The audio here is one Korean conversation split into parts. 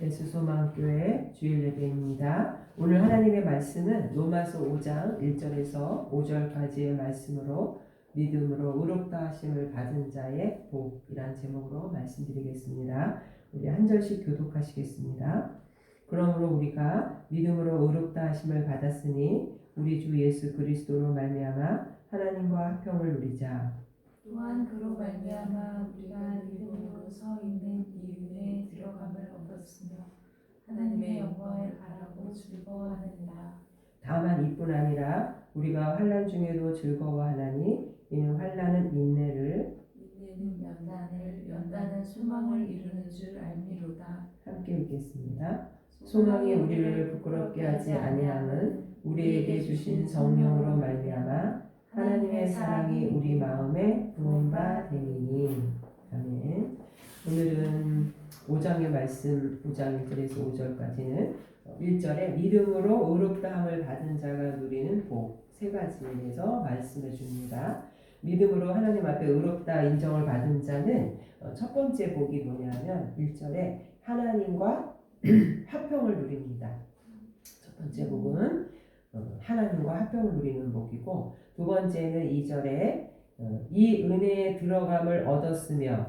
예수소망교회 주일 예배입니다. 오늘 하나님의 말씀은 로마서 5장 1절에서 5절까지의 말씀으로 믿음으로 의롭다 하심을 받은 자의 복이란 제목으로 말씀드리겠습니다. 우리 한 절씩 교독하시겠습니다. 그러므로 우리가 믿음으로 의롭다 하심을 받았으니 우리 주 예수 그리스도로 말미암아 하나님과 화평을 누리자. 또한 그로 말미암아 우리가 믿음으로 서 있는 이 은혜에 들어감을 얻었으며 하나님의 영광을 바라고 즐거워하느니라. 다만 이뿐 아니라 우리가 환난 중에도 즐거워하나니 이는 환난은 인내를 연단은 소망을 이루는 줄 알미로다. 함께 읽겠습니다. 소망이 우리를 부끄럽게 하지 아니함은 우리에게 주신 성령으로 말미암아 하나님의 사랑이 우리 마음에 부은 바 됨이니. 아멘. 오늘은 5장의 말씀 5장 1절에서 5절까지는 1절에 믿음으로 의롭다함을 받은 자가 누리는 복 세 가지에 대해서 말씀해 줍니다. 믿음으로 하나님 앞에 의롭다 인정을 받은 자는 첫 번째 복이 뭐냐면 1절에 하나님과 화평을 누립니다. 첫 번째 복은 하나님과 화평을 누리는 복이고, 두 번째는 2절에 이 은혜에 들어감을 얻었으며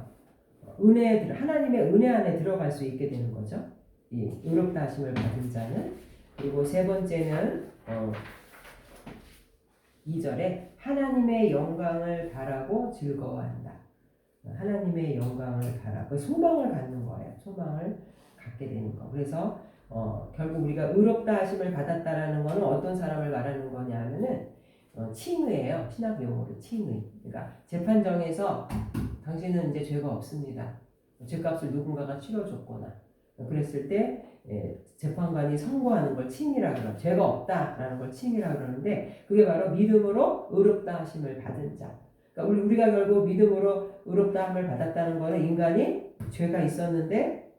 하나님의 은혜 안에 들어갈 수 있게 되는 거죠. 이 의롭다 하심을 받은 자는. 그리고 세 번째는 2절에 하나님의 영광을 바라고 즐거워한다. 하나님의 영광을 바라고 소망을 갖는 거예요. 소망을 갖게 되는 거. 그래서 결국 우리가 의롭다 하심을 받았다라는 거는 어떤 사람을 말하는 거냐 하면은 칭의예요. 신학 용어로 칭의. 그러니까 재판정에서 당신은 이제 죄가 없습니다. 죄값을 누군가가 치러줬거나 그랬을 때 재판관이 선고하는 걸 칭의라고 그래요. 죄가 없다라는 걸 칭의라고 그러는데, 그게 바로 믿음으로 의롭다 하심을 받은 자. 그러니까 우리가 결국 믿음으로 의롭다 함을 받았다는 거는 인간이 죄가 있었는데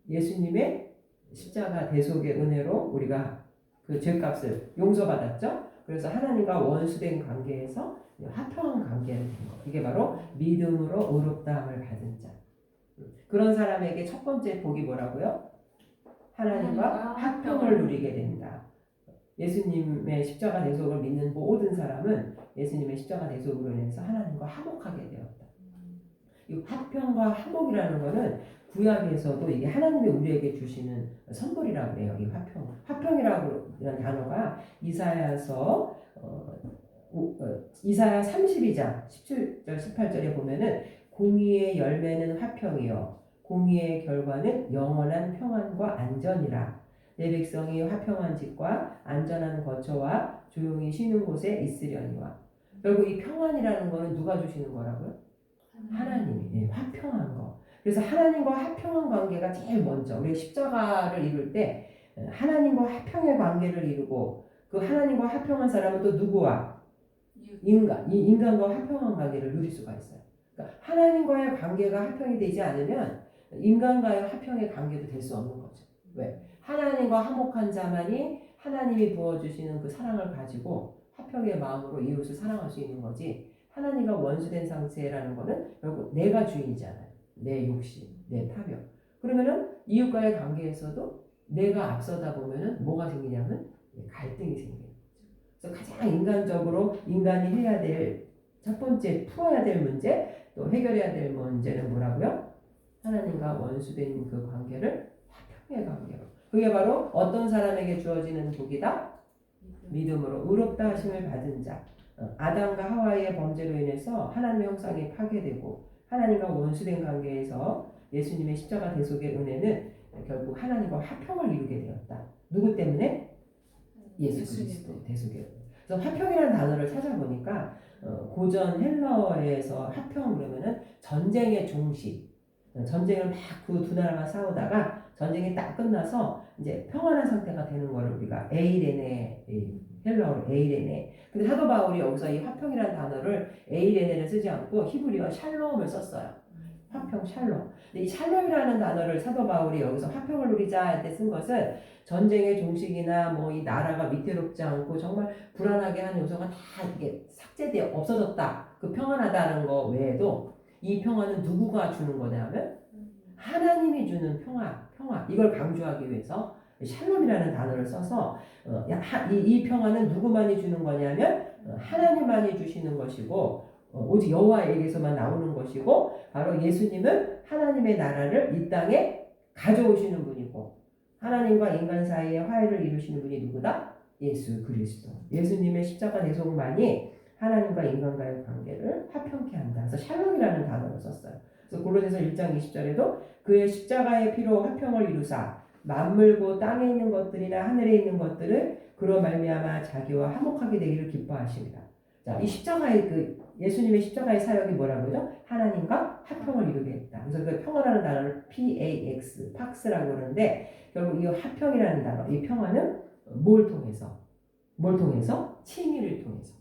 예수님의 십자가 대속의 은혜로 우리가 그 죄값을 용서받았죠. 그래서 하나님과 원수된 관계에서 화평한 관계를 된 거. 이게 바로 믿음으로 의롭다함을 받은 자. 그런 사람에게 첫 번째 복이 뭐라고요? 하나님과 화평을 누리게 된다. 예수님의 십자가 대속을 믿는 모든 사람은 예수님의 십자가 대속으로 인해서 하나님과 화목하게 되었다. 이 화평과 화목이라는 것은 구약에서도 이게 하나님이 우리에게 주시는 선물이라고 해요. 이 화평이라고 하는 단어가 이사야서 이사야 32장 17절 18절에 보면은 공의의 열매는 화평이요 공의의 결과는 영원한 평안과 안전이라. 내 백성이 화평한 집과 안전한 거처와 조용히 쉬는 곳에 있으려니와. 결국 이 평안이라는 거는 누가 주시는 거라고요? 하나님이. 화평한 거. 그래서 하나님과 화평한 관계가 제일 먼저, 우리 십자가를 이룰 때 하나님과 화평의 관계를 이루고, 그 하나님과 화평한 사람은 또 누구와? 인간과 화평한 관계를 누릴 수가 있어요. 그러니까 하나님과의 관계가 화평이 되지 않으면 인간과의 화평의 관계도 될 수 없는 거죠. 왜? 하나님과 화목한 자만이 하나님이 부어주시는 그 사랑을 가지고 화평의 마음으로 이웃을 사랑할 수 있는 거지, 하나님과 원수된 상태라는 거는 결국 내가 주인이잖아요. 내 욕심, 내 탐욕. 그러면은 이웃과의 관계에서도 내가 앞서다 보면은 뭐가 생기냐면 갈등이 생겨요. 그래서 가장 인간적으로 인간이 해야 될 첫 번째 풀어야 될 문제, 또 해결해야 될 문제는 뭐라고요? 하나님과 원수된 그 관계를 화평의 관계로. 그게 바로 어떤 사람에게 주어지는 복이다? 믿음으로 의롭다 하심을 받은 자. 아담과 하와의 범죄로 인해서 하나님의 형상이 파괴되고 하나님과 원수된 관계에서 예수님의 십자가 대속의 은혜는 결국 하나님과 화평을 이루게 되었다. 누구 때문에? 예수 그리스도 대속의 은혜. 그래서 화평이라는 단어를 찾아보니까 고전 헬라어에서 화평 그러면은 전쟁의 종식. 전쟁을 막 그 두 나라가 싸우다가 전쟁이 딱 끝나서 이제 평안한 상태가 되는 거를 우리가 에이레네, 헬라어로 에이레네. 근데 사도 바울이 여기서 이 화평이라는 단어를 에이레네를 쓰지 않고 히브리어 샬롬을 썼어요. 화평, 샬롬. 근데 이 샬롬이라는 단어를 사도 바울이 여기서 화평을 누리자 할 때 쓴 것은 전쟁의 종식이나 뭐 이 나라가 위태롭지 않고 정말 불안하게 하는 요소가 다 이게 삭제되어 없어졌다. 그 평안하다는 거 외에도 이 평안은 누구가 주는 거냐면 하나님이 주는 평화. 이걸 강조하기 위해서 샬롬이라는 단어를 써서 이 평화는 누구만이 주는 거냐면 하나님만이 주시는 것이고 오직 여호와에게서만 나오는 것이고 바로 예수님은 하나님의 나라를 이 땅에 가져오시는 분이고 하나님과 인간 사이의 화해를 이루시는 분이 누구다? 예수 그리스도. 예수님의 십자가 대속만이 하나님과 인간과의 관계를 화평케 한다. 그래서 샬롬이라는 단어를 썼어요. 그래서 골로새서 1장 20절에도 그의 십자가의 피로 화평을 이루사 만물고 땅에 있는 것들이나 하늘에 있는 것들을 그로 말미암아 자기와 화목하게 되기를 기뻐하십니다. 자, 이 십자가의 예수님의 십자가의 사역이 뭐라고 하죠? 하나님과 화평을 이루게 했다. 그래서 그 평화라는 단어를 PAX, 팍스라고 그러는데 결국 이 화평이라는 단어, 이 평화는 뭘 통해서? 칭의를 통해서.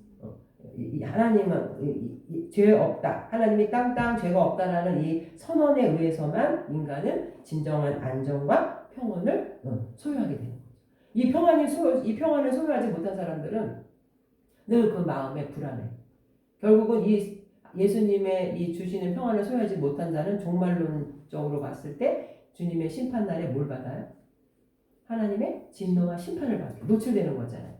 하나님은 죄 없다. 하나님이 땅 죄가 없다라는 이 선언에 의해서만 인간은 진정한 안정과 평온을 소유하게 되는 거죠. 이 평안을 소유하지 못한 사람들은 늘 그 마음에 불안해. 결국은 이 예수님의 이 주시는 평안을 소유하지 못한 자는 종말론적으로 봤을 때 주님의 심판날에 뭘 받아요? 하나님의 진노와 심판을 받게 노출되는 거잖아요.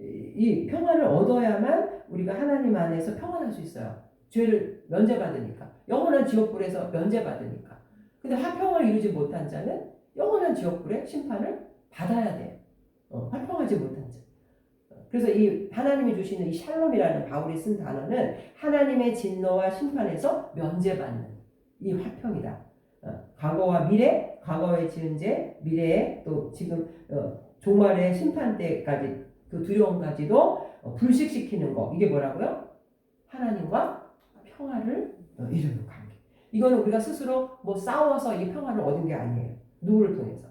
이 평안을 얻어야만 우리가 하나님 안에서 평안할 수 있어요. 죄를 면제받으니까. 영원한 지옥불에서 면제받으니까. 근데 화평을 이루지 못한 자는 영원한 지옥불의 심판을 받아야 돼요. 화평하지 못한 자. 그래서 이 하나님이 주시는 이 샬롬이라는 바울이 쓴 단어는 하나님의 진노와 심판에서 면제받는 이 화평이다. 과거와 미래, 과거의 지은 죄, 미래에 또 지금 종말의 심판 때까지 그 두려움까지도 불식시키는 거. 이게 뭐라고요? 하나님과 평화를 이루는 관계. 이거는 우리가 스스로 뭐 싸워서 이 평화를 얻은 게 아니에요. 누구를 통해서?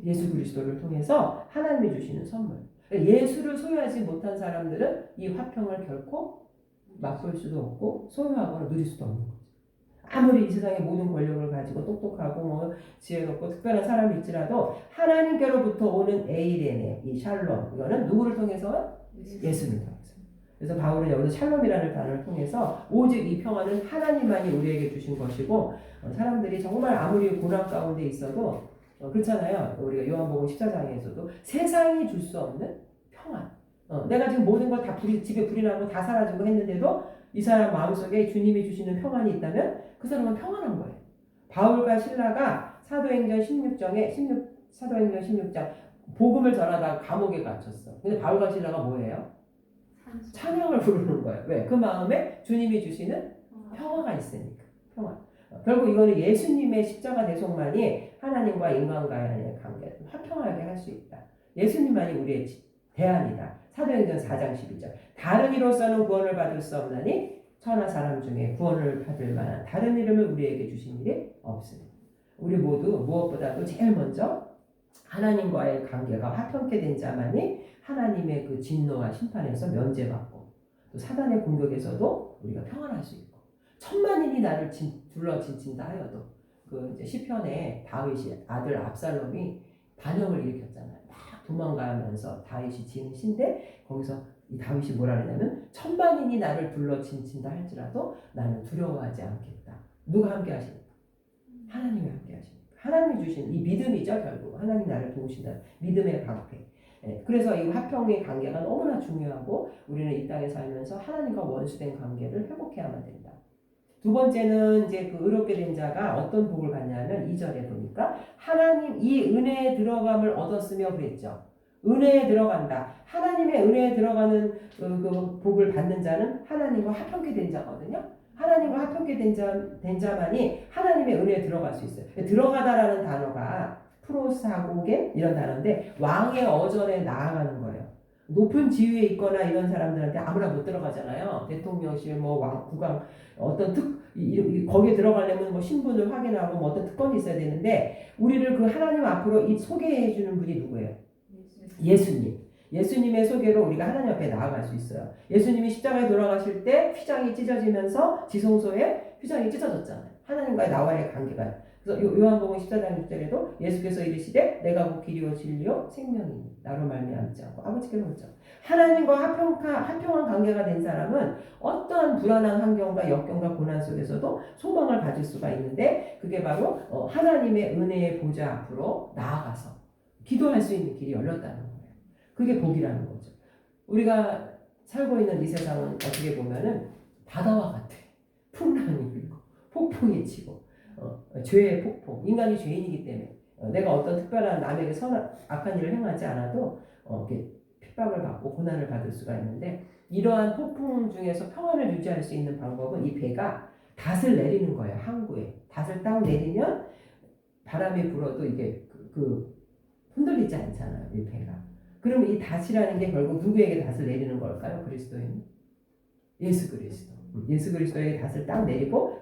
예수 그리스도를 통해서 하나님이 주시는 선물. 예수를 소유하지 못한 사람들은 이 화평을 결코 맛볼 수도 없고 소유하거나 누릴 수도 없는 거죠. 아무리 이 세상의 모든 권력을 가지고 똑똑하고 뭐 지혜롭고 특별한 사람일지라도 하나님께로부터 오는 에이레네, 이 샬롬, 이거는 누구를 통해서? 예수를 통해서. 그래서 바울은 여기서 샬롬이라는 단어를 통해서 오직 이 평화는 하나님만이 우리에게 주신 것이고 사람들이 정말 아무리 고난 가운데 있어도 그렇잖아요. 우리가 요한복음 14장에서도 세상이 줄 수 없는 평안. 내가 지금 모든 걸 다 집에 불이 나고 다 사라지고 했는데도 이 사람 마음속에 주님이 주시는 평안이 있다면 그 사람은 평안한 거예요. 바울과 실라가 사도행전 16장 복음을 전하다가 감옥에 갇혔어. 근데 바울과 실라가 뭐예요? 찬양을 부르는 거예요. 왜? 그 마음에 주님이 주시는 평화가 있으니까. 평화. 결국 이거는 예수님의 십자가 대속만이 하나님과 인간과의 관계를 화평하게 할 수 있다. 예수님만이 우리의 대안이다. 사도행전 4장 12절. 다른 이로서는 구원을 받을 수 없나니 천하 사람 중에 구원을 받을 만한 다른 이름을 우리에게 주신 일이 없습니다. 우리 모두 무엇보다도 제일 먼저 하나님과의 관계가 화평케 된 자만이 하나님의 그 진노와 심판에서 면제받고 또 사단의 공격에서도 우리가 평안할 수 있고 천만인이 나를 둘러 진친다 하여도 그 이제 시편에 다윗이 아들 압살롬이 반역을 일으켰잖아요. 막 도망가면서 다윗이 지은 시인데 거기서 이 다윗이 뭐라 그러냐면 천만인이 나를 둘러 진친다 할지라도 나는 두려워하지 않겠다. 누가 함께 하십니까? 하나님이 함께 하십니까? 하나님이 주신 이 믿음이죠. 결국 하나님 나를 도우신다. 믿음의 방패. 그래서 이 화평의 관계가 너무나 중요하고 우리는 이 땅에 살면서 하나님과 원수된 관계를 회복해야만 된다. 두 번째는 이제 그 의롭게 된 자가 어떤 복을 받냐면 2절에 보니까 하나님 이 은혜에 들어감을 얻었으며 그랬죠. 은혜에 들어간다. 하나님의 은혜에 들어가는 그 복을 받는 자는 하나님과 화평케 된 자거든요. 하나님과 화평케 된 자만이 하나님의 은혜에 들어갈 수 있어요. 들어가다라는 단어가 프로사고겐 이런 단어인데 왕의 어전에 나아가는 거예요. 높은 지위에 있거나 이런 사람들한테 아무나 못 들어가잖아요. 대통령실, 뭐 왕, 국왕, 어떤 거기에 들어가려면 뭐 신분을 확인하고 뭐 어떤 특권이 있어야 되는데 우리를 그 하나님 앞으로 소개해 주는 분이 누구예요? 예수님. 예수님의 소개로 우리가 하나님 앞에 나아갈 수 있어요. 예수님이 십자가에 돌아가실 때 휘장이 찢어지면서 지성소에 휘장이 찢어졌잖아요. 하나님과의 나와의 관계가 그래서 요한복음 14장 6절에도 예수께서 이르시되 내가 곧 길이요 진리요 생명이니 나로 말미암지 않고 아버지께로 오죠. 하나님과 화평한 관계가 된 사람은 어떠한 불안한 환경과 역경과 고난 속에서도 소망을 가질 수가 있는데 그게 바로 하나님의 은혜의 보좌 앞으로 나아가서 기도할 수 있는 길이 열렸다는 거예요. 그게 복이라는 거죠. 우리가 살고 있는 이 세상은 어떻게 보면은 바다와 같아. 풍랑이 불고 폭풍이 치고 죄의 폭풍. 인간이 죄인이기 때문에 내가 어떤 특별한 남에게 악한 일을 행하지 않아도 이렇게 핍박을 받고 고난을 받을 수가 있는데 이러한 폭풍 중에서 평안을 유지할 수 있는 방법은 이 배가 닷을 내리는 거예요. 항구에 닷을 딱 내리면 바람이 불어도 이게 흔들리지 않잖아요. 이 배가. 그러면 이 닷이라는 게 결국 누구에게 닷을 내리는 걸까요? 그리스도인 예수 그리스도. 예수 그리스도에게 닷을 딱 내리고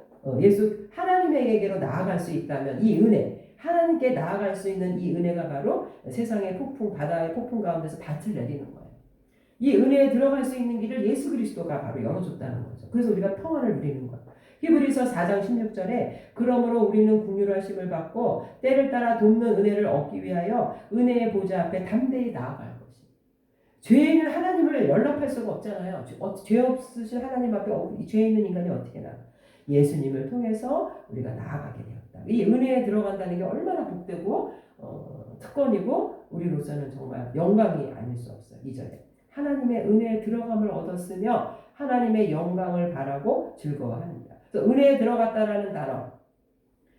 하나님에게로 나아갈 수 있다면 이 은혜, 하나님께 나아갈 수 있는 이 은혜가 바로 세상의 폭풍, 바다의 폭풍 가운데서 닷을 내리는 거예요. 이 은혜에 들어갈 수 있는 길을 예수 그리스도가 바로 열어줬다는 거죠. 그래서 우리가 평안을 누리는 거예요. 히브리서 4장 16절에 그러므로 우리는 긍휼하심을 받고 때를 따라 돕는 은혜를 얻기 위하여 은혜의 보좌 앞에 담대히 나아갈 것입니다. 죄인은 하나님을 연락할 수가 없잖아요. 죄 없으신 하나님 앞에 죄 있는 인간이 어떻게 나가? 예수님을 통해서 우리가 나아가게 되었다. 이 은혜에 들어간다는 게 얼마나 복되고 특권이고 우리로서는 정말 영광이 아닐 수 없어요. 2절에 하나님의 은혜에 들어감을 얻었으며 하나님의 영광을 바라고 즐거워합니다. 그래서 은혜에 들어갔다라는 단어,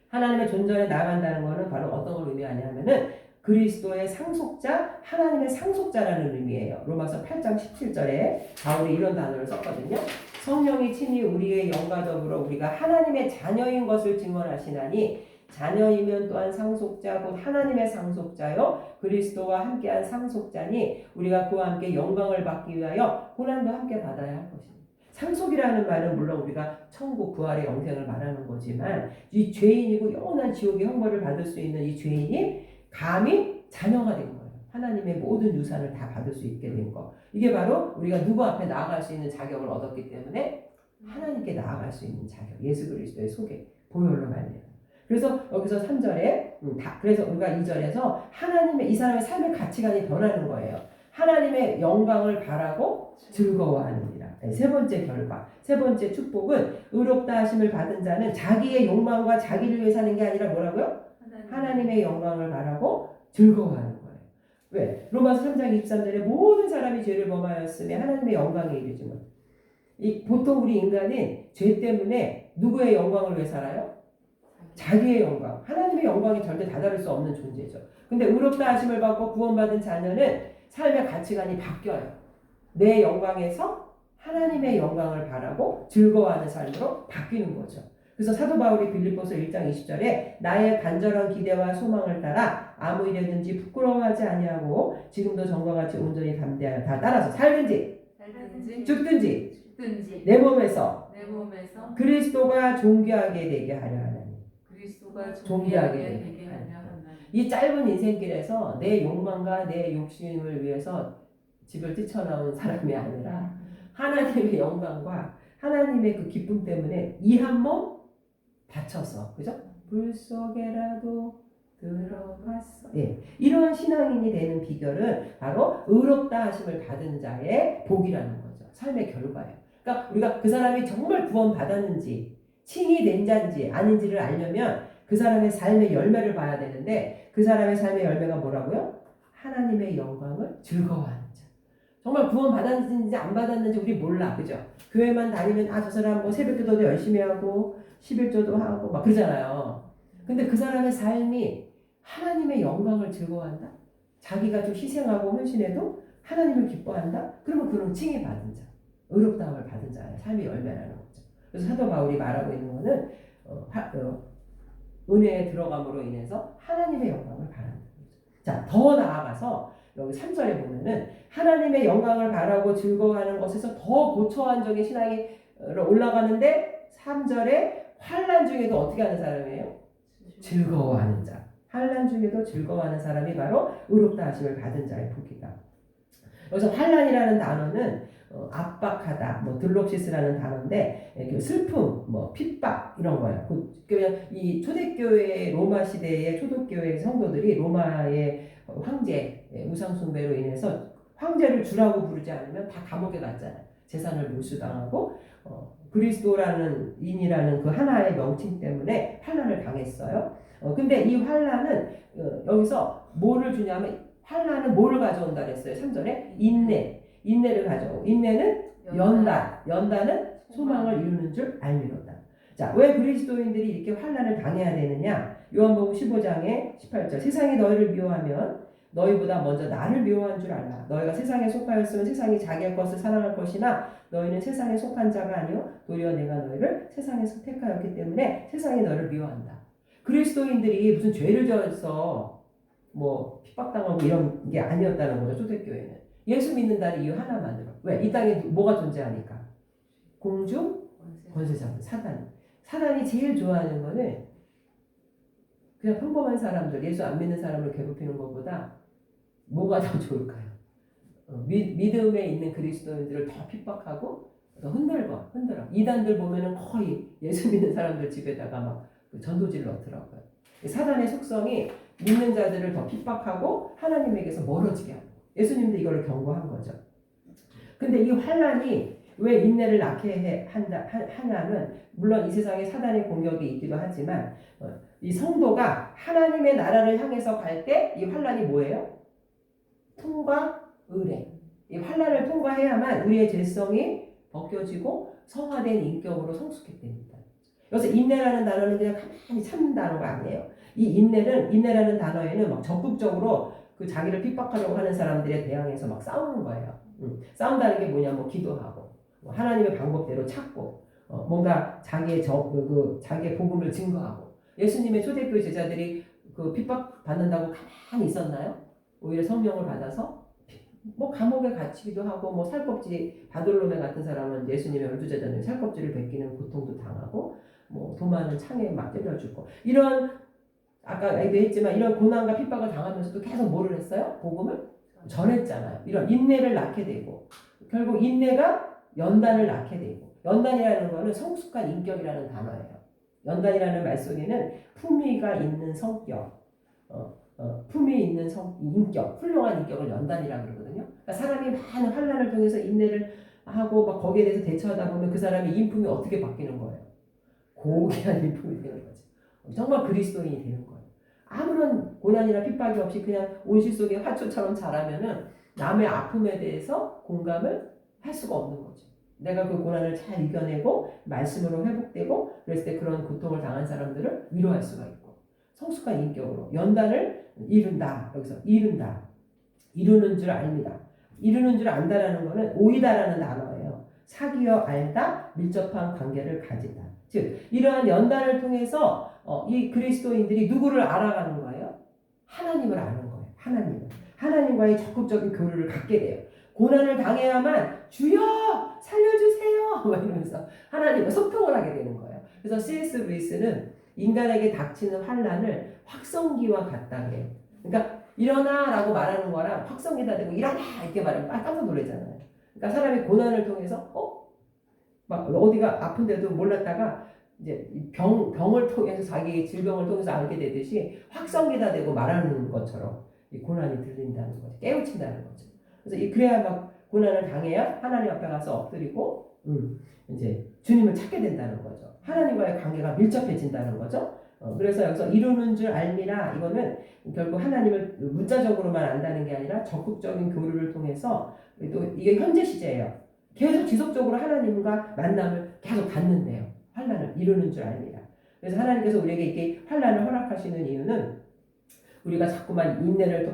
하나님의 존전에 나간다는 것은 바로 어떤 걸 의미하냐면은 그리스도의 상속자, 하나님의 상속자라는 의미예요. 로마서 8장 17절에 바울이 이런 단어를 썼거든요. 성령이 친히 우리의 영과 더불어 우리가 하나님의 자녀인 것을 증언하시나니 자녀이면 또한 상속자 곧 하나님의 상속자요 그리스도와 함께한 상속자니 우리가 그와 함께 영광을 받기 위하여 고난도 함께 받아야 할 것입니다. 상속이라는 말은 물론 우리가 천국 부활의 영생을 말하는 거지만 이 죄인이고 영원한 지옥의 형벌을 받을 수 있는 이 죄인이 감히 자녀가 된 거예요. 하나님의 모든 유산을 다 받을 수 있게 된 거. 이게 바로 우리가 누구 앞에 나아갈 수 있는 자격을 얻었기 때문에 하나님께 나아갈 수 있는 자격. 예수 그리스도의 속에 보혈로 말미암아. 그래서 여기서 3절에 그래서 우리가 2절에서 하나님의 이 사람의 삶의 가치관이 변하는 거예요. 하나님의 영광을 바라고 즐거워하느니라. 세 번째 결과, 세 번째 축복은 의롭다 하심을 받은 자는 자기의 욕망과 자기를 위해 사는 게 아니라 뭐라고요? 하나님의 영광을 바라고 즐거워하는 거예요. 왜? 로마서 3장 23절에 모든 사람이 죄를 범하였으며 하나님의 영광에 이르지 못. 보통 우리 인간은 죄 때문에 누구의 영광을 위해 살아요? 자기의 영광. 하나님의 영광이 절대 다다를 수 없는 존재죠. 근데 의롭다 하심을 받고 구원받은 자녀는 삶의 가치관이 바뀌어요. 내 영광에서 하나님의 영광을 바라고 즐거워하는 삶으로 바뀌는 거죠. 그래서 사도 바울이 빌립보서 1장 20절에 나의 간절한 기대와 소망을 따라 아무 일에든지 부끄러워하지 아니하고 지금도 전과 같이 온전히 담대하여 다 따라서 살든지 죽든지 내 몸에서 그리스도가 존귀하게 되게 하려 하나니. 존귀하게 되게 하려 하나니. 이 짧은 인생길에서 내 욕망과 내 욕심을 위해서 집을 뛰쳐나온 사람이 아니라 하나님의 영광과 하나님의 그 기쁨 때문에 이 한 몸 바쳐서, 그죠? 불 속에라도 들어갔어. 예, 이러한 신앙인이 되는 비결은 바로 의롭다 하심을 받은 자의 복이라는 거죠. 삶의 결과예요. 그러니까 우리가 그 사람이 정말 구원 받았는지 칭이 된 자인지 아닌지를 알려면 그 사람의 삶의 열매를 봐야 되는데 그 사람의 삶의 열매가 뭐라고요? 하나님의 영광을 즐거워하는 자. 정말 구원 받았는지 안 받았는지 우리 몰라, 그죠? 교회만 다니면 저 사람 뭐 새벽기도도 열심히 하고 11조도 하고 막 그러잖아요. 근데 그 사람의 삶이 하나님의 영광을 즐거워한다? 자기가 좀 희생하고 헌신해도 하나님을 기뻐한다? 그러면 그런 칭의 받은 자, 의롭다함을 받은 자의 삶의 열매라는 거죠. 그래서 사도 바울이 말하고 있는 거는 은혜에 들어감으로 인해서 하나님의 영광을 바라는 거죠. 자, 더 나아가서 여기 3절에 보면은 하나님의 영광을 바라고 즐거워하는 것에서 더 고초한적인 신앙이 올라가는데 3절에 환난 중에도 어떻게 하는 사람이에요? 즐거워하는 자. 환난 중에도 즐거워하는 사람이 바로 의롭다 하심을 받은 자의 복이다. 여기서 환난이라는 단어는 압박하다, 뭐 들록시스라는 단어인데 그 슬픔, 뭐 핍박 이런 거예요. 그러면 이 초대교회 로마 시대의 초대교회 성도들이 로마의 황제 우상 숭배로 인해서 황제를 주라고 부르지 않으면 다 감옥에 갔잖아요. 재산을 몰수당하고 그리스도라는 인이라는 그 하나의 명칭 때문에 환난을 당했어요. 근데 이 환난은 여기서 뭐를 주냐면 환난은 뭐를 가져온다 그랬어요. 3절에 인내를 가져오고 인내는 연단은 소망을 이루는 줄 알미로다. 자, 왜 그리스도인들이 이렇게 환난을 당해야 되느냐? 요한복음 15장에 18절 세상이 너희를 미워하면 너희보다 먼저 나를 미워한 줄 알라. 너희가 세상에 속하였으면 세상이 자기의 것을 사랑할 것이나 너희는 세상에 속한 자가 아니요 도리어 내가 너희를 세상에서 택하였기 때문에 세상이 너를 미워한다. 그리스도인들이 무슨 죄를 져서 뭐 핍박당하고 이런 게 아니었다는 거죠. 초대교회는 예수 믿는다는 이유 하나만으로. 왜? 이 땅에 뭐가 존재하니까? 공중 권세자들 사단이 제일 좋아하는 거는 그냥 평범한 사람들, 예수 안 믿는 사람을 괴롭히는 것보다 뭐가 더 좋을까요? 믿음에 있는 그리스도인들을 더 핍박하고 더 흔들어. 이단들 보면은 거의 예수 믿는 사람들 집에다가 막 그 전도지를 넣더라고요. 사단의 속성이 믿는 자들을 더 핍박하고 하나님에게서 멀어지게 하고 예수님도 이걸 경고한 거죠. 근데 이 환난이 왜 인내를 낳게 하냐면 물론 이 세상에 사단의 공격이 있기도 하지만 이 성도가 하나님의 나라를 향해서 갈 때 이 환난이 뭐예요? 통과 의뢰. 이 환난을 통과해야만 우리의 죄성이 벗겨지고 성화된 인격으로 성숙해 됩니다. 그래서 인내라는 단어는 그냥 가만히 참는 단어가 아니에요. 이 인내라는 단어에는 막 적극적으로 그 자기를 핍박하려고 하는 사람들에 대항해서 막 싸우는 거예요. 싸운다는 게 뭐냐, 뭐 기도하고, 뭐 하나님의 방법대로 찾고, 뭔가 자기의 자기의 복음을 증거하고. 예수님의 초대교회 제자들이 그 핍박 받는다고 가만히 있었나요? 오히려 성령을 받아서 뭐 감옥에 갇히기도 하고 뭐 살껍질 바돌로메 같은 사람은 예수님의 12제자는 살껍질을 벗기는 고통도 당하고 뭐 도마는 창에 막 때려주고 이런 아까 얘기했지만 이런 고난과 핍박을 당하면서도 계속 뭐를 했어요? 복음을 전했잖아요. 이런 인내를 낳게 되고 결국 인내가 연단을 낳게 되고 연단이라는 거는 성숙한 인격이라는 단어예요. 연단이라는 말 속에는 품위가 있는 성격 품이 있는 인격, 훌륭한 인격을 연단이라고 그러거든요. 그러니까 사람이 많은 환난을 통해서 인내를 하고 막 거기에 대해서 대처하다 보면 그 사람의 인품이 어떻게 바뀌는 거예요? 고귀한 인품이 되는 거죠. 정말 그리스도인이 되는 거예요. 아무런 고난이나 핍박이 없이 그냥 온실 속의 화초처럼 자라면은 남의 아픔에 대해서 공감을 할 수가 없는 거죠. 내가 그 고난을 잘 이겨내고 말씀으로 회복되고 그랬을 때 그런 고통을 당한 사람들을 위로할 수가 있고 성숙한 인격으로 연단을 이룬다. 여기서 이루는 줄 압니다. 이루는 줄 안다라는 거는 오이다라는 단어예요. 사귀어 알다 밀접한 관계를 가진다. 즉 이러한 연단을 통해서 이 그리스도인들이 누구를 알아가는 거예요? 하나님을 아는 거예요. 하나님과의 적극적인 교류를 갖게 돼요. 고난을 당해야만 주여 살려주세요 이러면서 하나님과 소통을 하게 되는 거예요. 그래서 C.S. 루이스는 인간에게 닥치는 환난을 확성기와 같다고 해요. 그러니까 일어나라고 말하는 거랑 확성기다 대고 일어나 이렇게 말하면 깜짝 놀라잖아요. 그러니까 사람이 고난을 통해서 막 어디가 아픈데도 몰랐다가 이제 병을 통해서 자기 질병을 통해서 알게 되듯이 확성기다 대고 말하는 것처럼 이 고난이 들린다는 거죠. 깨우친다는 거죠. 그래서 그래야 막 고난을 당해야 하나님 앞에 가서 엎드리고 이제 주님을 찾게 된다는 거죠. 하나님과의 관계가 밀접해진다는 거죠. 그래서 여기서 이루는 줄 알미라 이거는 결국 하나님을 문자적으로만 안다는 게 아니라 적극적인 교류를 통해서 또 이게 현재 시제예요. 계속 지속적으로 하나님과 만남을 계속 갖는데요. 환난을 이루는 줄 압니다. 그래서 하나님께서 우리에게 이렇게 환난을 허락하시는 이유는 우리가 자꾸만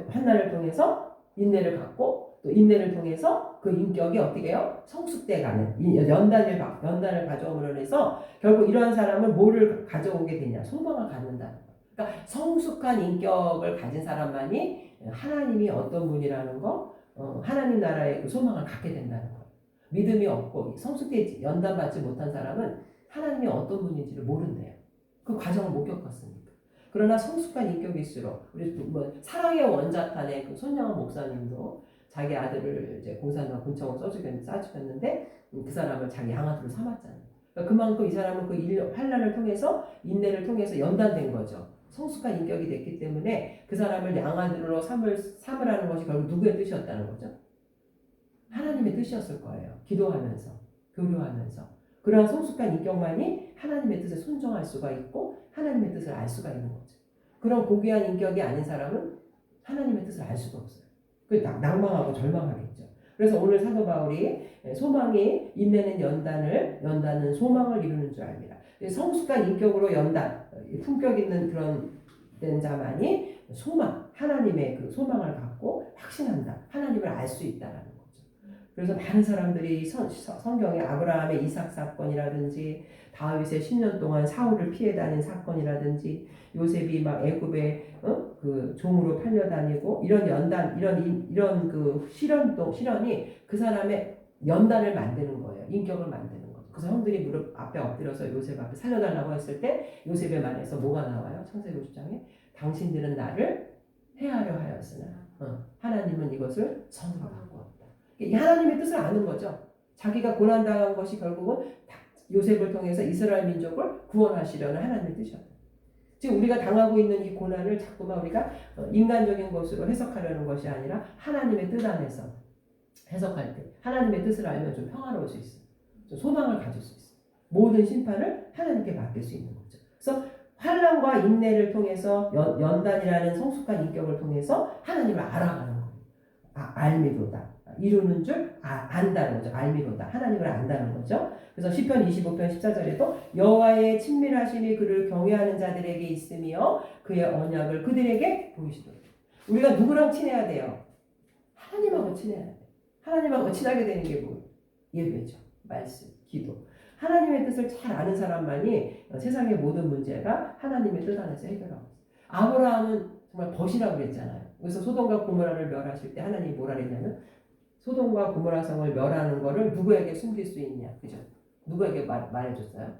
환난을 통해서 인내를 갖고 또 인내를 통해서 그 인격이 어떻게 해요? 성숙돼가는 연단을 가져옴으로 해서 결국 이러한 사람은 뭐를 가져오게 되냐? 소망을 갖는다는 거예요. 그러니까 성숙한 인격을 가진 사람만이 하나님이 어떤 분이라는 거, 하나님 나라의 그 소망을 갖게 된다는 거예요. 믿음이 없고 성숙되지 연단받지 못한 사람은 하나님이 어떤 분인지를 모른대요. 그 과정을 못 겪었으니까. 그러나 성숙한 인격일수록 우리 사랑의 원자탄의 그 손양원 목사님도 자기 아들을 이제 공산당 군청으로 싸주겠는데 그 사람을 자기 양아들로 삼았잖아요. 그러니까 그만큼 이 사람은 그 환란을 통해서 인내를 통해서 연단된 거죠. 성숙한 인격이 됐기 때문에 그 사람을 양아들로 삼으라는 것이 결국 누구의 뜻이었다는 거죠? 하나님의 뜻이었을 거예요. 기도하면서, 교류하면서. 그러한 성숙한 인격만이 하나님의 뜻에 순종할 수가 있고 하나님의 뜻을 알 수가 있는 거죠. 그런 고귀한 인격이 아닌 사람은 하나님의 뜻을 알 수가 없어요. 그 낭망하고 절망하겠죠. 그래서 오늘 사도 바울이 소망이 인내는 연단은 소망을 이루는 줄 압니다. 성숙한 인격으로 품격 있는 그런 된 자만이 하나님의 그 소망을 갖고 확신한다. 하나님을 알 수 있다라는 거죠. 그래서 많은 사람들이 성경에 아브라함의 이삭 사건이라든지 다윗의 10년 동안 사울을 피해 다닌 사건이라든지 요셉이 막 애굽에 그 종으로 팔려다니고 이런 그 시련이 그 사람의 연단을 만드는 거예요. 인격을 만드는 거죠. 그래서 형들이 무릎 앞에 엎드려서 요셉 앞에 살려달라고 했을 때 요셉의 말에서 뭐가 나와요? 창세기 50장에 당신들은 나를 해하려 하였으나 하나님은 이것을 선으로 바꾸었다. 이게 하나님의 뜻을 아는 거죠. 자기가 고난당한 것이 결국은 요셉을 통해서 이스라엘 민족을 구원하시려는 하나님의 뜻이었다. 지금 우리가 당하고 있는 이 고난을 자꾸만 우리가 인간적인 것으로 해석하려는 것이 아니라 하나님의 뜻 안에서 해석할 때 하나님의 뜻을 알면 좀 평화로울 수 있어요. 좀 소망을 가질 수 있어요. 모든 심판을 하나님께 맡길 수 있는 거죠. 그래서 환난과 인내를 통해서 연단이라는 성숙한 인격을 통해서 하나님을 알아가는 거예요. 알미로다. 이루는 줄 안다는 거죠. 알미로다. 하나님을 안다는 거죠. 그래서 시편 25편 14절에도 여호와의 친밀하심이 그를 경외하는 자들에게 있으며 그의 언약을 그들에게 보이시도록. 우리가 누구랑 친해야 돼요? 하나님하고 친해야 돼요. 하나님하고 친하게 되는 게 뭐예요? 예배죠. 말씀, 기도. 하나님의 뜻을 잘 아는 사람만이 세상의 모든 문제가 하나님의 뜻 안에서 해결하고 있어요. 아브라함은 정말 벗이라고 그랬잖아요. 그래서 소돔과 고모라를 멸하실 때 하나님이 뭐라 그랬냐면 소돔과 고모라 성을 멸하는 거를 누구에게 숨길 수 있냐. 그죠? 누구에게 말해줬어요?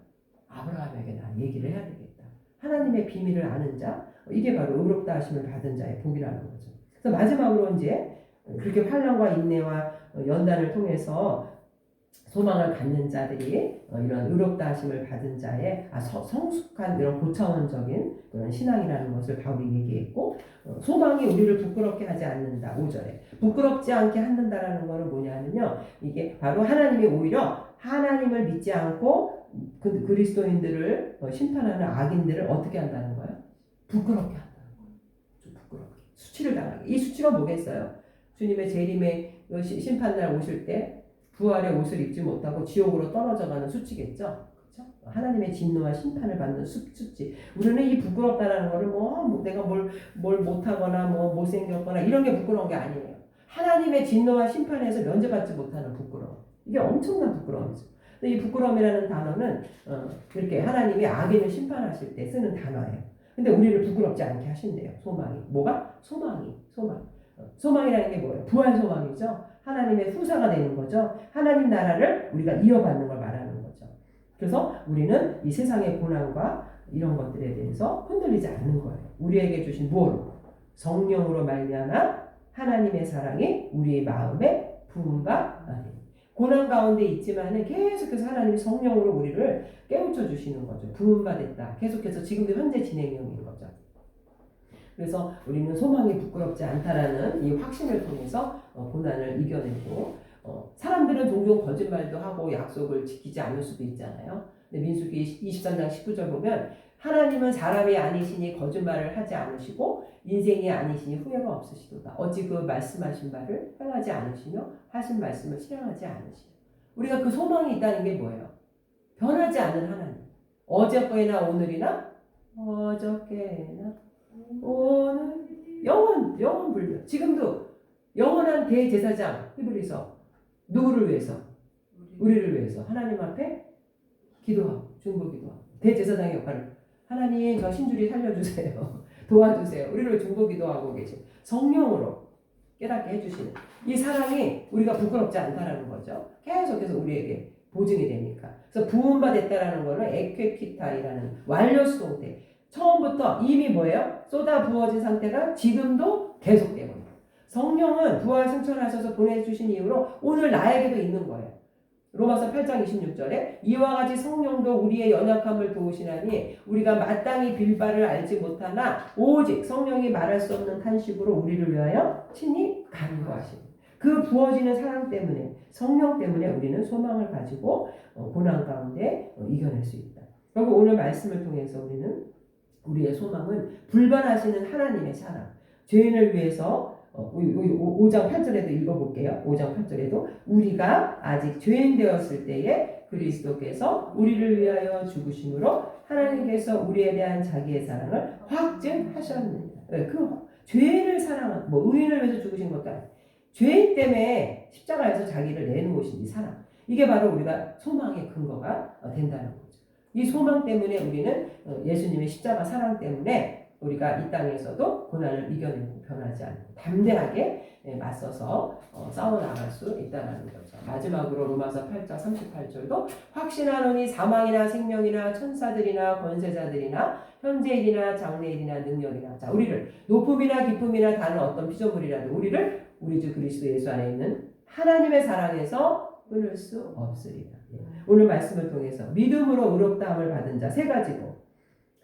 아브라함에게 나 얘기를 해야 되겠다. 하나님의 비밀을 아는 자, 이게 바로 의롭다 하심을 받은 자의 복이라는 거죠. 그래서 마지막으로 이제 그렇게 환난과 인내와 연단을 통해서 소망을 갖는 자들이 이런 의롭다 하심을 받은 자의 성숙한 이런 고차원적인 그런 신앙이라는 것을 바울이 얘기했고 소망이 우리를 부끄럽게 하지 않는다. 5절에 부끄럽지 않게 한다라는 것은 뭐냐면요. 이게 바로 하나님이 오히려 하나님을 믿지 않고 그리스도인들을 심판하는 악인들을 어떻게 한다는 거예요? 부끄럽게 한다는 거예요. 좀 부끄럽게. 수치를 당하게. 이 수치가 뭐겠어요? 주님의 재림의 심판날 오실 때 부활의 옷을 입지 못하고 지옥으로 떨어져가는 수치겠죠. 그렇죠? 하나님의 진노와 심판을 받는 수치. 우리는 이 부끄럽다라는 거를 내가 뭘 못하거나 못생겼거나 이런 게 부끄러운 게 아니에요. 하나님의 진노와 심판에서 면제받지 못하는 부끄러움. 이게 엄청난 부끄러움이죠. 근데 이 부끄러움이라는 단어는 이렇게 하나님이 악인을 심판하실 때 쓰는 단어예요. 근데 우리를 부끄럽지 않게 하신대요. 소망이. 뭐가? 소망. 소망이라는 게 뭐예요? 부활 소망이죠. 하나님의 후사가 되는 거죠. 하나님 나라를 우리가 이어받는 걸 말하는 거죠. 그래서 우리는 이 세상의 고난과 이런 것들에 대해서 흔들리지 않는 거예요. 우리에게 주신 무엇으로? 성령으로 말미암아 하나님의 사랑이 우리의 마음에 부음바 고난 가운데 있지만은 계속해서 하나님이 성령으로 우리를 깨우쳐 주시는 거죠. 부음받았다. 계속해서 지금도 현재 진행형인 거죠. 그래서 우리는 소망이 부끄럽지 않다라는 이 확신을 통해서 고난을 이겨내고 사람들은 종종 거짓말도 하고 약속을 지키지 않을 수도 있잖아요. 근데 민수기 23장 19절 보면 하나님은 사람이 아니시니 거짓말을 하지 않으시고 인생이 아니시니 후회가 없으시도다. 어찌 그 말씀하신 바를 행하지 않으시며 하신 말씀을 실행하지 않으시며. 우리가 그 소망이 있다는 게 뭐예요? 변하지 않는 하나님. 어저께나 오늘이나 오늘 영원 불변. 지금도 영원한 대제사장 히브리서 누구를 위해서? 우리를 위해서 하나님 앞에 기도하고 중보기도하고 대제사장의 역할을 하나님 저 신주리 살려주세요. 도와주세요. 우리를 중보기도하고 계신 성령으로 깨닫게 해주시는 이 사랑이 우리가 부끄럽지 않다라는 거죠. 계속해서 우리에게 보증이 되니까. 그래서 부음받았다라는 거는 에퀘키타이라는 완료 수동태. 처음부터 이미 뭐예요? 쏟아 부어진 상태가 지금도 계속되고 있어요. 성령은 부활 승천하셔서 보내주신 이후로 오늘 나에게도 있는 거예요. 로마서 8장 26절에 이와 같이 성령도 우리의 연약함을 도우시나니 우리가 마땅히 빌 바를 알지 못하나 오직 성령이 말할 수 없는 탄식으로 우리를 위하여 친히 간구하시니 그 부어지는 사랑 때문에 성령 때문에 우리는 소망을 가지고 고난 가운데 이겨낼 수 있다. 그리고 오늘 말씀을 통해서 우리는 우리의 소망은 불반하시는 하나님의 사랑, 죄인을 위해서 5장 8절에도 읽어볼게요. 5장 8절에도 우리가 아직 죄인 되었을 때에 그리스도께서 우리를 위하여 죽으심으로 하나님께서 우리에 대한 자기의 사랑을 확증하셨느니라. 그 죄인을 사랑한 의인을 위해서 죽으신 것도 아니에요. 죄인 때문에 십자가에서 자기를 내놓으신 이 사랑, 이게 바로 우리가 소망의 근거가 된다는 거죠. 이 소망 때문에 우리는 예수님의 십자가 사랑 때문에 우리가 이 땅에서도 고난을 이겨내고 변하지 않고 담대하게 맞서서 싸워나갈 수 있다는 거죠. 마지막으로 로마서 8장 38절도 확신하노니 사망이나 생명이나 천사들이나 권세자들이나 현재일이나 장래일이나 능력이나 자 우리를 높음이나 기쁨이나 다른 어떤 피조물이라도 우리를 우리 주 그리스도 예수 안에 있는 하나님의 사랑에서 끊을 수 없으리라. 오늘 말씀을 통해서 믿음으로 의롭다함을 받은 자 세 가지고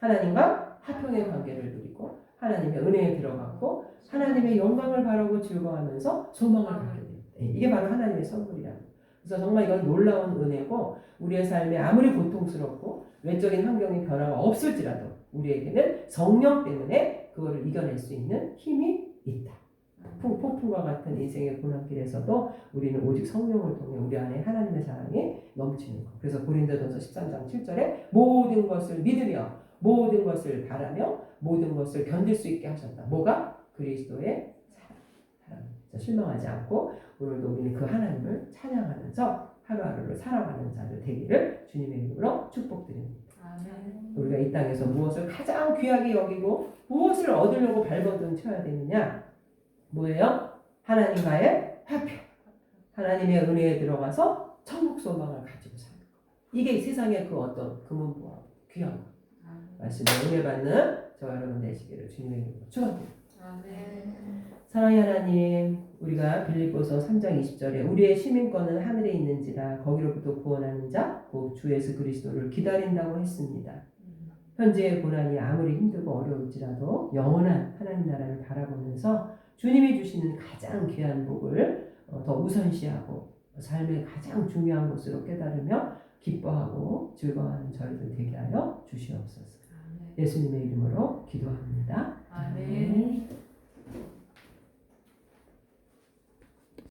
하나님과 화평의 관계를 누리고 하나님의 은혜에 들어갔고 하나님의 영광을 바라고 즐거워하면서 소망을 갖게 됩니다. 이게 바로 하나님의 선물이라는 거예요. 그래서 정말 이건 놀라운 은혜고 우리의 삶에 아무리 고통스럽고 외적인 환경의 변화가 없을지라도 우리에게는 성령 때문에 그거를 이겨낼 수 있는 힘이 있다. 폭풍과 같은 인생의 고난길에서도 우리는 오직 성령을 통해 우리 안에 하나님의 사랑이 넘치는 것. 그래서 고린도전서 13장 7절에 모든 것을 믿으며 모든 것을 바라며 모든 것을 견딜 수 있게 하셨다. 뭐가? 그리스도의 사랑. 실망하지 않고 오늘도 우리는 그 하나님을 찬양하면서 하루하루를 살아가는 자들 되기를 주님의 이름으로 축복드립니다. 아멘. 우리가 이 땅에서 무엇을 가장 귀하게 여기고 무엇을 얻으려고 발버둥 쳐야 되느냐? 뭐예요? 하나님과의 화평. 하나님의 은혜에 들어가서 천국 소망을 가지고 사는 것. 이게 세상의 그 어떤 금은보화 귀한 것. 말씀에 은혜 받는 저와 여러분 되시기를 주님의 이름으로 축원드립니다. 아멘. 사랑의 하나님, 우리가 빌립보서 3장 20절에 우리의 시민권은 하늘에 있는지라 거기로부터 구원하는 자, 곧 주 예수 그리스도를 기다린다고 했습니다. 현재의 고난이 아무리 힘들고 어려울지라도 영원한 하나님 나라를 바라보면서 주님이 주시는 가장 귀한 복을 더 우선시하고 삶의 가장 중요한 것으로 깨달으며 기뻐하고 즐거워하는 저희들 되게 하여 주시옵소서. 예수님의 이름으로 기도합니다. 아멘.